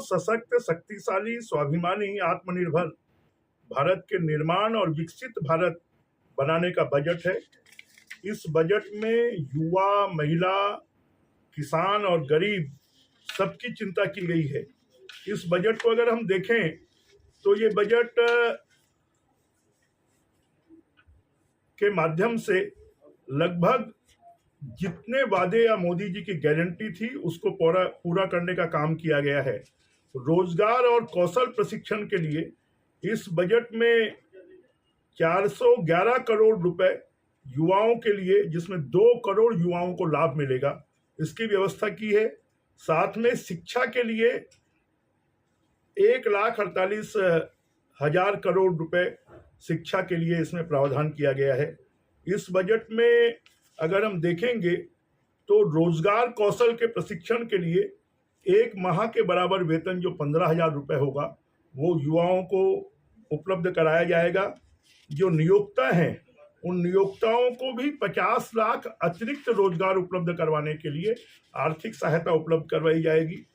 सशक्त, शक्तिशाली, स्वाभिमानी, आत्मनिर्भर भारत के निर्माण और विकसित भारत बनाने का बजट है। इस बजट में युवा, महिला, किसान और गरीब सबकी चिंता की गई है। इस बजट को अगर हम देखें तो ये बजट के माध्यम से लगभग जितने वादे या मोदी जी की गारंटी थी उसको पूरा करने का काम किया गया है। रोजगार और कौशल प्रशिक्षण के लिए इस बजट में 411 करोड़ रुपए युवाओं के लिए, जिसमें 2 करोड़ युवाओं को लाभ मिलेगा, इसकी व्यवस्था की है। साथ में शिक्षा के लिए 1,48,000 करोड़ रुपए शिक्षा के लिए इसमें प्रावधान किया गया है। इस बजट में अगर हम देखेंगे तो रोजगार कौशल के प्रशिक्षण के लिए 1 माह के बराबर वेतन जो 15,000 रुपए होगा वो युवाओं को उपलब्ध कराया जाएगा। जो नियोक्ता हैं उन नियोक्ताओं को भी 50 लाख अतिरिक्त रोजगार उपलब्ध करवाने के लिए आर्थिक सहायता उपलब्ध करवाई जाएगी।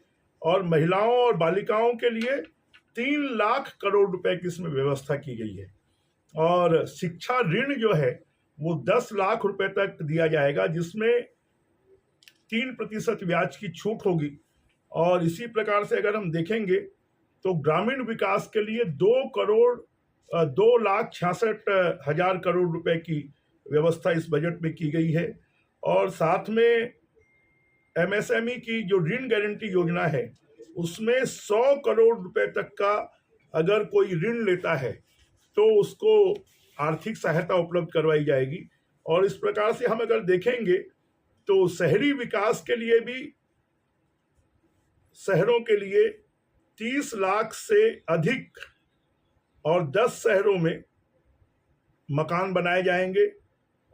और महिलाओं और बालिकाओं के लिए 3 लाख करोड़ रुपए की इसमें व्यवस्था की गई है। और शिक्षा ऋण जो है वो 10 लाख रुपए तक दिया जाएगा, जिसमें 3% ब्याज की छूट होगी। और इसी प्रकार से अगर हम देखेंगे तो ग्रामीण विकास के लिए 2,66,000 करोड़ रुपए की व्यवस्था इस बजट में की गई है। और साथ में एमएसएमई की जो ऋण गारंटी योजना है उसमें 100 करोड़ रुपए तक का अगर कोई ऋण लेता है तो उसको आर्थिक सहायता उपलब्ध करवाई जाएगी। और इस प्रकार से हम अगर देखेंगे तो शहरी विकास के लिए भी शहरों के लिए 30 लाख से अधिक और 10 शहरों में मकान बनाए जाएंगे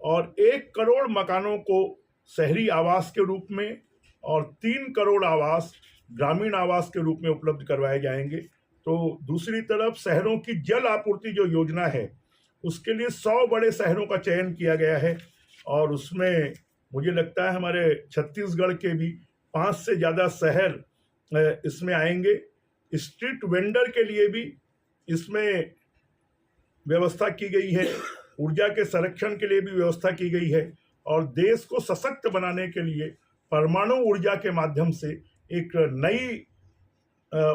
और 1 करोड़ मकानों को शहरी आवास के रूप में और 3 करोड़ आवास ग्रामीण आवास के रूप में उपलब्ध करवाए जाएंगे। तो दूसरी तरफ शहरों की जल आपूर्ति जो योजना है उसके लिए 100 बड़े शहरों का चयन किया गया है। और उसमें मुझे लगता है हमारे छत्तीसगढ़ के भी 5 से ज़्यादा शहर इसमें आएंगे। स्ट्रीट वेंडर के लिए भी इसमें व्यवस्था की गई है। ऊर्जा के संरक्षण के लिए भी व्यवस्था की गई है। और देश को सशक्त बनाने के लिए परमाणु ऊर्जा के माध्यम से एक नई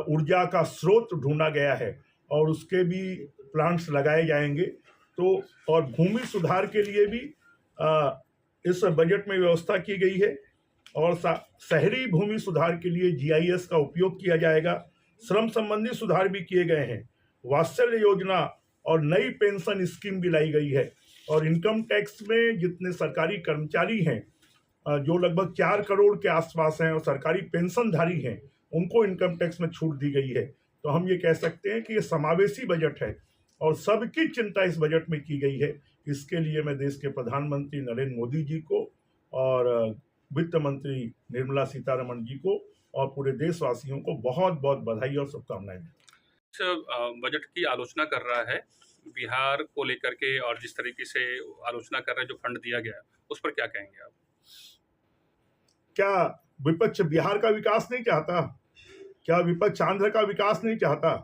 ऊर्जा का स्रोत ढूंढा गया है और उसके भी प्लांट्स लगाए जाएंगे। तो और भूमि सुधार के लिए भी इस बजट में व्यवस्था की गई है। और शहरी भूमि सुधार के लिए जीआईएस का उपयोग किया जाएगा। श्रम संबंधी सुधार भी किए गए हैं। वात्सल्य योजना और नई पेंशन स्कीम भी लाई गई है। और इनकम टैक्स में जितने सरकारी कर्मचारी हैं जो लगभग 4 करोड़ के आसपास हैं और सरकारी पेंशनधारी हैं उनको इनकम टैक्स में छूट दी गई है। तो हम ये कह सकते हैं कि ये समावेशी बजट है और सबकी चिंता इस बजट में की गई है। इसके लिए मैं देश के प्रधानमंत्री नरेंद्र मोदी जी को और वित्त मंत्री निर्मला सीतारमण जी को और पूरे देशवासियों को बहुत बहुत बधाई और शुभकामनाएं। बजट की आलोचना कर रहा है बिहार को लेकर के और जिस तरीके से आलोचना कर रहे हैं जो फंड दिया गया उस पर क्या कहेंगे आप? क्या विपक्ष बिहार का विकास नहीं चाहता? क्या विपक्ष आंध्र का विकास नहीं चाहता?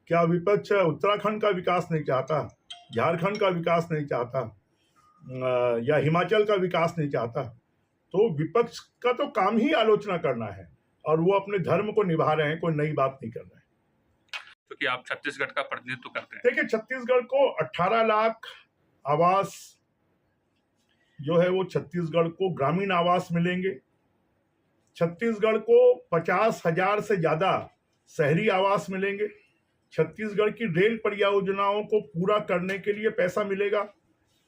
क्या विपक्ष उत्तराखंड का विकास नहीं चाहता? झारखंड का विकास नहीं चाहता? या हिमाचल का विकास नहीं चाहता? तो विपक्ष का तो काम ही आलोचना करना है और वो अपने धर्म को निभा रहे हैं, कोई नई बात नहीं कर रहे हैं। क्योंकि आप छत्तीसगढ़ का प्रतिनिधित्व करते हैं। देखिए, छत्तीसगढ़ को 18 लाख आवास जो है वो छत्तीसगढ़ को ग्रामीण आवास मिलेंगे। छत्तीसगढ़ को 50,000 से ज्यादा शहरी आवास मिलेंगे। छत्तीसगढ़ की रेल परियोजनाओं को पूरा करने के लिए पैसा मिलेगा।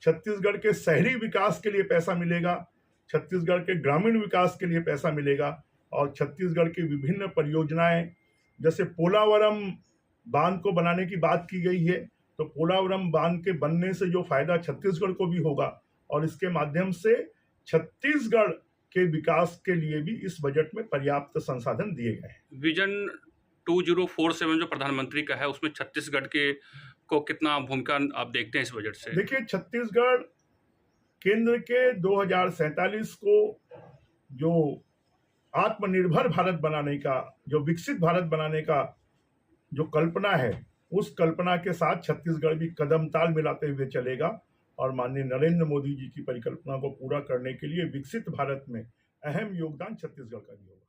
छत्तीसगढ़ के शहरी विकास के लिए पैसा मिलेगा। छत्तीसगढ़ के ग्रामीण विकास के लिए पैसा मिलेगा। और छत्तीसगढ़ की विभिन्न परियोजनाएं जैसे पोलावरम बांध को बनाने की बात की गई है, तो पोलावरम बांध के बनने से जो फायदा छत्तीसगढ़ को भी होगा और इसके माध्यम से छत्तीसगढ़ के विकास के लिए भी इस बजट में पर्याप्त संसाधन दिए गए हैं। विजन 2047 जो प्रधानमंत्री का है उसमें छत्तीसगढ़ के को कितना भूमिका आप देखते हैं इस बजट से? देखिए, छत्तीसगढ़ केंद्र के 2047 को जो आत्मनिर्भर भारत बनाने का, जो विकसित भारत बनाने का जो कल्पना है, उस कल्पना के साथ छत्तीसगढ़ भी कदम ताल मिलाते हुए चलेगा और माननीय नरेंद्र मोदी जी की परिकल्पना को पूरा करने के लिए विकसित भारत में अहम योगदान छत्तीसगढ़ का भी होगा।